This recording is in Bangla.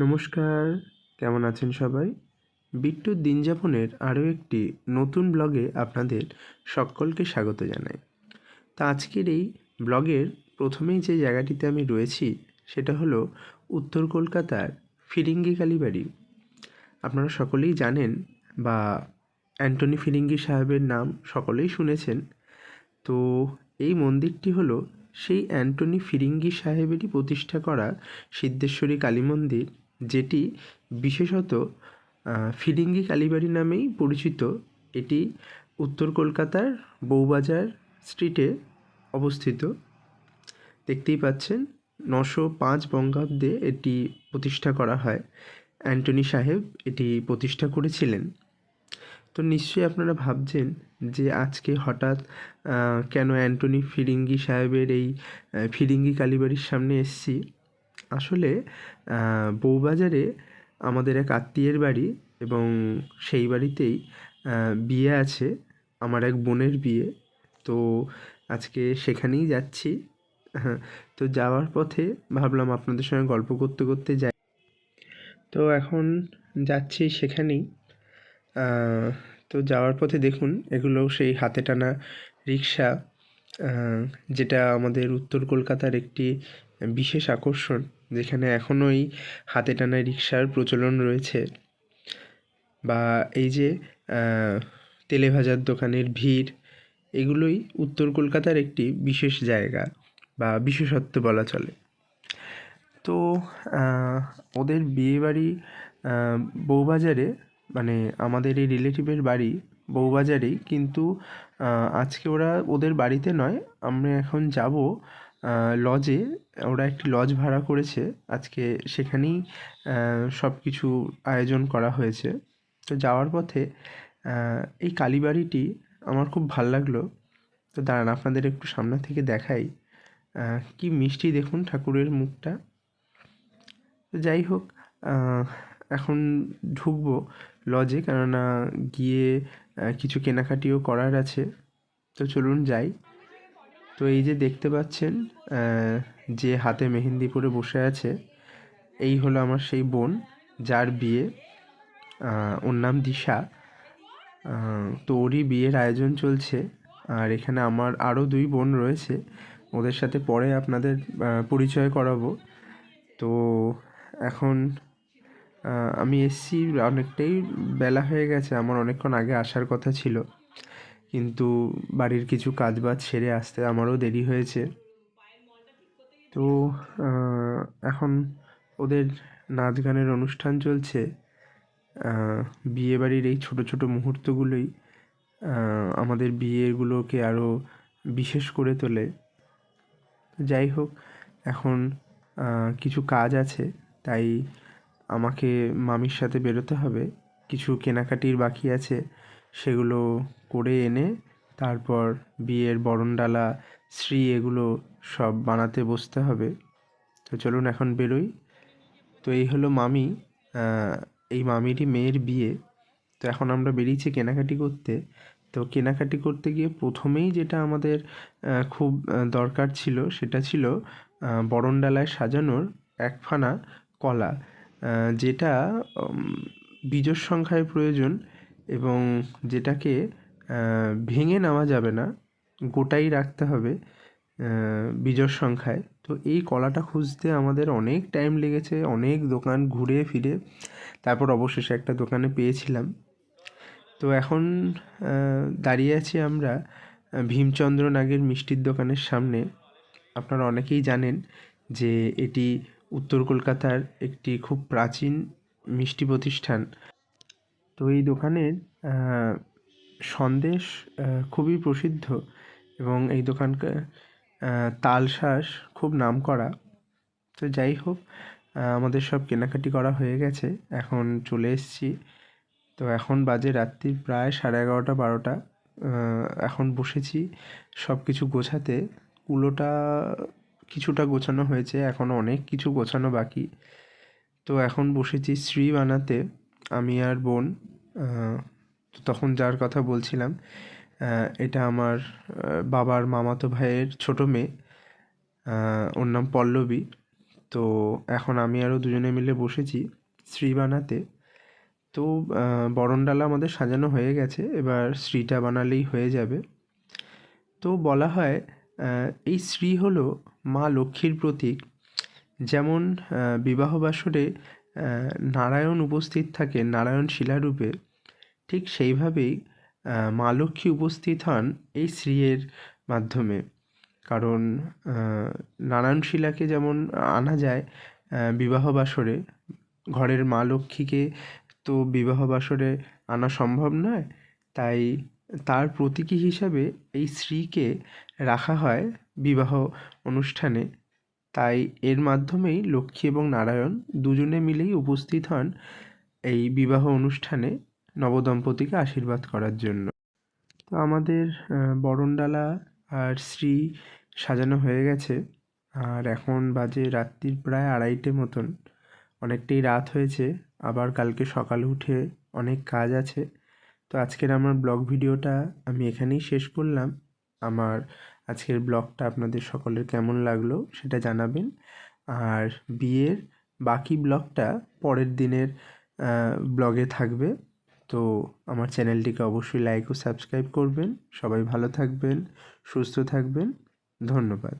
নমস্কার, কেমন আছেন সবাই? বিট্টুর দিনযাপনের আরও একটি নতুন ব্লগে আপনাদের সকলকে স্বাগত জানাই। তা আজকের এই ব্লগের প্রথমেই যে জায়গাটিতে আমি রয়েছি সেটা হলো উত্তর কলকাতার ফিরিঙ্গি কালীবাড়ি। আপনারা সকলেই জানেন বা অ্যান্টনি ফিরিঙ্গি সাহেবের নাম সকলেই শুনেছেন। তো এই মন্দিরটি হলো সেই অ্যান্টনি ফিরিঙ্গি সাহেবেরই প্রতিষ্ঠা করা সিদ্ধেশ্বরী কালী মন্দির, যেটি বিশেষত ফিরিঙ্গি কালীবাড়ি নামেই পরিচিত। এটি উত্তর কলকাতার বউবাজার স্ট্রিটে অবস্থিত। দেখতেই পাচ্ছেন 905 বঙ্গাব্দে এটি প্রতিষ্ঠা করা হয়। অ্যান্টনি সাহেব এটি প্রতিষ্ঠা করেছিলেন। তো নিশ্চয়ই আপনারা ভাবছেন যে আজকে হঠাৎ কেন অ্যান্টনি ফিরিঙ্গি সাহেবের এই ফিরিঙ্গি কালীবাড়ির সামনে এসেছি। আসলে বউবাজারে আমাদের এক আত্মীয়ের বাড়ি এবং সেই বাড়িতেই বিয়ে আছে, আমার এক বোনের বিয়ে। তো আজকে সেখানেই যাচ্ছি। তো যাওয়ার পথে ভাবলাম আপনাদের সঙ্গে গল্প করতে করতে যাই। তো এখন যাচ্ছি সেখানেই। তো যাওয়ার পথে দেখুন এগুলো সেই হাতে টানা রিক্সা, যেটা আমাদের উত্তর কলকাতার একটি বিশেষ আকর্ষণ, যেখানে এখনও এই হাতে টানা রিক্সার প্রচলন রয়েছে। বা এই যে তেলে ভাজার দোকানের ভিড়, এগুলোই উত্তর কলকাতার একটি বিশেষ জায়গা বা বিশেষত্ব বলা চলে। তো ওদের বিয়েবাড়ি বউবাজারে, মানে আমাদের এই রিলেটিভের বাড়ি বউবাজারেই, কিন্তু আজকে ওদের বাড়িতে নয়, আমরা এখন যাব লজে। ওরা একটি লজ ভাড়া করেছে, আজকে সেখানেই সব কিছু আয়োজন করা হয়েছে। তো যাওয়ার পথে এই কালীবাড়িটি আমার খুব ভাল লাগলো। তো দাঁড়ান আপনাদের একটু সামনে থেকে দেখাই। কি মিষ্টি দেখুন ঠাকুরের মুখটা। তো যাই হোক, এখন ঢুকবো লজে, কেননা গিয়ে কিছু কেনাকাটিও করার আছে। তো চলুন যাই। তো এই যে দেখতে পাচ্ছেন যে হাতে মেহেন্দি পরে বসে আছে, এই হলো আমার সেই বোন যার বিয়ে। ওর নাম দিশা। তো ওরই বিয়ের আয়োজন চলছে। আর এখানে আমার আরও 2 বোন রয়েছে, ওদের সাথে পরে আপনাদের পরিচয় করাবো। তো এখন আমি এসছি, অনেকটাই বেলা হয়ে গেছে, আমার অনেকক্ষণ আগে আসার কথা ছিল, কিন্তু বাড়ির কিছু কাজবাজ সেরে আসতে আমারও দেরি হয়েছে। তো এখন ওদের নাচ গানের অনুষ্ঠান চলছে। বিয়েবাড়ির এই ছোটো ছোটো মুহূর্তগুলোই আমাদের বিয়েগুলোকে আরও বিশেষ করে তোলে। যাই হোক, এখন কিছু কাজ আছে, তাই আমাকে মামির সাথে বেরোতে হবে। কিছু কেনাকাটির বাকি আছে, সেগুলো করে এনে তারপর বিয়ের বরণডালা, শ্রী, এগুলো সব বানাতে বসতে হবে। তো চলুন এখন বেরোই। তো এই হলো মামি, এই মামিরই মেয়ের বিয়ে। তো এখন আমরা বেরিয়েছি কেনাকাটি করতে। তো কেনাকাটি করতে গিয়ে প্রথমেই যেটা আমাদের খুব দরকার ছিল, সেটা ছিল বরণডালায় সাজানোর একখানা কলা, যেটা বিজোড় সংখ্যায় প্রয়োজন এবং যেটাকে ভেঙে নেওয়া যাবে না, গোটাই রাখতে হবে বিজোড় সংখ্যায়। তো এই কলাটা খুঁজতে আমাদের অনেক টাইম লেগেছে, অনেক দোকান ঘুরে ফিরে তারপর অবশেষে একটা দোকানে পেয়েছিলাম। তো এখন দাঁড়িয়ে আছি আমরা ভীমচন্দ্র নাগের মিষ্টির দোকানের সামনে। আপনারা অনেকেই জানেন যে এটি উত্তর কলকাতার একটি খুব প্রাচীন মিষ্টি প্রতিষ্ঠান। তো এই দোকানের সন্দেশ খুবই প্রসিদ্ধ এবং এই দোকানকার তালশাঁস খুব নামকরা। তো যাই হোক, আমাদের সব কেনাকাটি করা হয়ে গেছে, এখন চলে এসেছি। তো এখন বাজে রাত্রির প্রায় 11:30-12টা। এখন বসেছি সব কিছু গোছাতে। কুলোটা কিছুটা গোছানো হয়েছে, এখনও অনেক কিছু গোছানো বাকি। তো এখন বসেছি শ্রী বানাতে, আমি আর বোন। তো তখন যার কথা বলছিলাম, এটা আমার বাবার মামাতো ভাইয়ের ছোটো মেয়ে, ওর নাম পল্লবী। তো এখন আমি আরও দুজনে মিলে বসেছি শ্রী বানাতে। তো বরণডালা আমাদের সাজানো হয়ে গেছে, এবার শ্রীটা বানালেই হয়ে যাবে। তো বলা হয় এই শ্রী হলো মা লক্ষ্মীর প্রতীক। যেমন বিবাহ বাসরে নারায়ণ উপস্থিত থাকেন নারায়ণ শিলারূপে, ঠিক সেইভাবেই মা লক্ষ্মী উপস্থিত হন এই শ্রীয়ের মাধ্যমে। কারণ নারায়ণ শিলাকে যেমন আনা যায় বিবাহ বাসরে, ঘরের মা লক্ষ্মীকে তো বিবাহ বাসরে আনা সম্ভব নয়, তাই তার প্রতীকী হিসাবে এই শ্রীকে রাখা হয় বিবাহ অনুষ্ঠানে। তাই এর মাধ্যমেই লক্ষ্মী এবং নারায়ণ দুজনে মিলেই উপস্থিত হন এই বিবাহ অনুষ্ঠানে নবদম্পতিকে আশীর্বাদ করার জন্য। তো আমাদের বরণডালা আর শ্রী সাজানো হয়ে গেছে, আর এখন বাজে রাত্রির প্রায় 2:30 মতন। অনেকটাই রাত হয়েছে, আবার কালকে সকালে উঠে অনেক কাজ আছে। তো আজকের আমার ব্লগ ভিডিওটা আমি এখানেই শেষ করলাম। আমার আজকের ব্লগটা আপনাদের সকলের কেমন লাগলো সেটা জানাবেন। আর বিয়ের বাকি ব্লগটা পরের দিনের ব্লগে থাকবে। তো আমার চ্যানেলটিকে অবশ্যই লাইক ও সাবস্ক্রাইব করবেন। সবাই ভালো থাকবেন, সুস্থ থাকবেন। ধন্যবাদ।